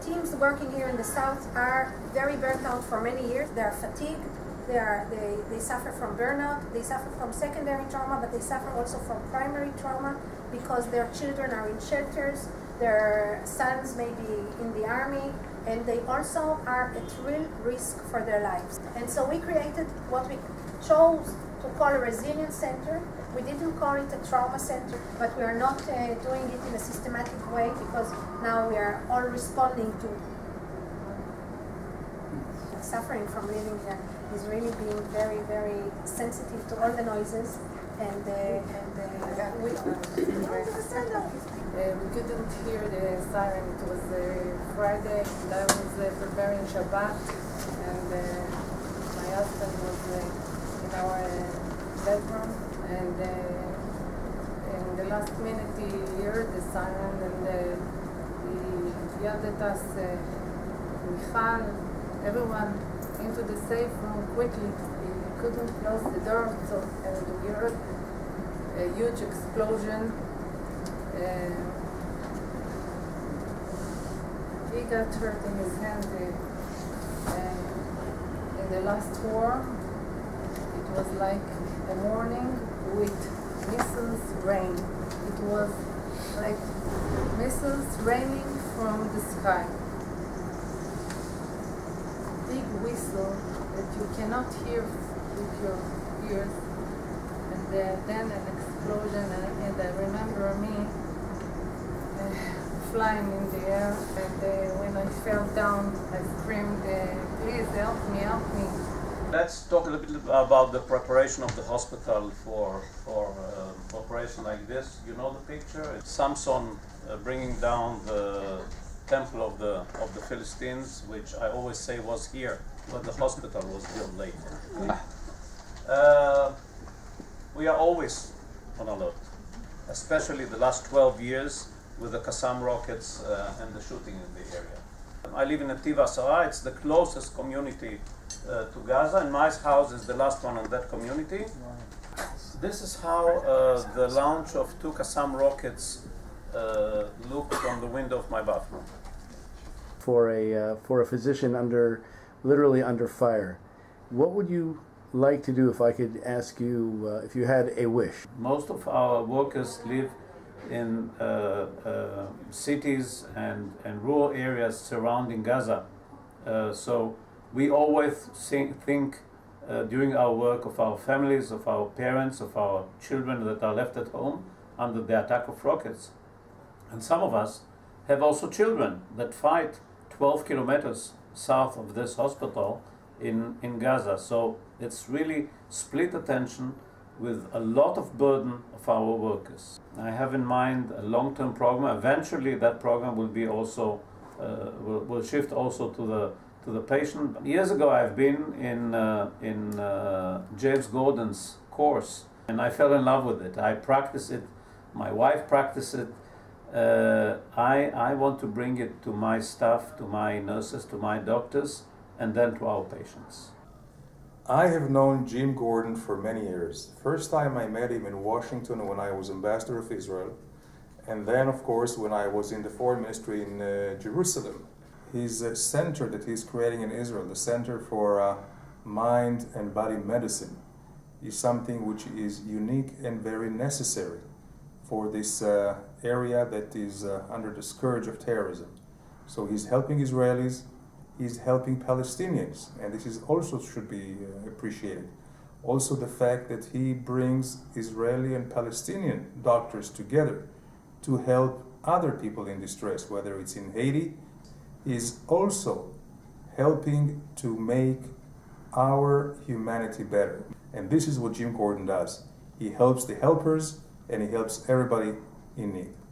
teams working here in the south are very burnt out for many years. They are fatigued. They suffer from burnout. They suffer from secondary trauma, but they suffer also from primary trauma because their children are in shelters. Their sons may be in the army, and they also are at real risk for their lives. And so we created what we chose to call a resilience center. We didn't call it a trauma center, but we are not doing it in a systematic way because now we are all responding to suffering from living here is really being very, very sensitive to all the noises and we couldn't hear the siren. It was Friday and I was preparing Shabbat and my husband was in our bedroom and in the last minute he heard the siren and he yelled at us, Michal, everyone into the safe room quickly. He couldn't close the door, and we heard a huge explosion. He got hurt in his hand. In the last war, it was like a morning with missiles rain. It was like missiles raining from the sky. Big whistle that you cannot hear with your ears, and then an explosion, and I remember me flying in the air, and when I fell down, I screamed, please help me, help me. Let's talk a little bit about the preparation of the hospital for operation like this. You know the picture? It's Samson bringing down the temple of the Philistines, which I always say was here, but the hospital was built later. We are always on alert, especially the last 12 years with the Qassam rockets and the shooting in the area. I live in Netiv Asara. It's the closest community to Gaza, and my house is the last one in that community. This is how the launch of 2 Qassam rockets looked from the window of my bathroom. For a physician literally under fire, what would you like to do if I could ask you if you had a wish? Most of our workers live in cities and rural areas surrounding Gaza. So we always think during our work of our families, of our parents, of our children that are left at home under the attack of rockets. And some of us have also children that fight 12 kilometers south of this hospital in Gaza. So it's really split attention with a lot of burden of our workers. I have in mind a long-term program. Eventually that program will be also will shift also to the patient. Years ago I've been in James Gordon's course and I fell in love with it. I practice it, my wife practiced it. I want to bring it to my staff, to my nurses, to my doctors, and then to our patients. I have known Jim Gordon for many years. The first time I met him in Washington when I was ambassador of Israel, and then of course when I was in the foreign ministry in Jerusalem. His center that he's creating in Israel, the Center for Mind and Body Medicine, is something which is unique and very necessary for this area that is under the scourge of terrorism. So he's helping Israelis, he's helping Palestinians, and this is also should be appreciated. Also the fact that he brings Israeli and Palestinian doctors together to help other people in distress, whether it's in Haiti. Is also helping to make our humanity better. And this is what Jim Gordon does. He helps the helpers and he helps everybody in need.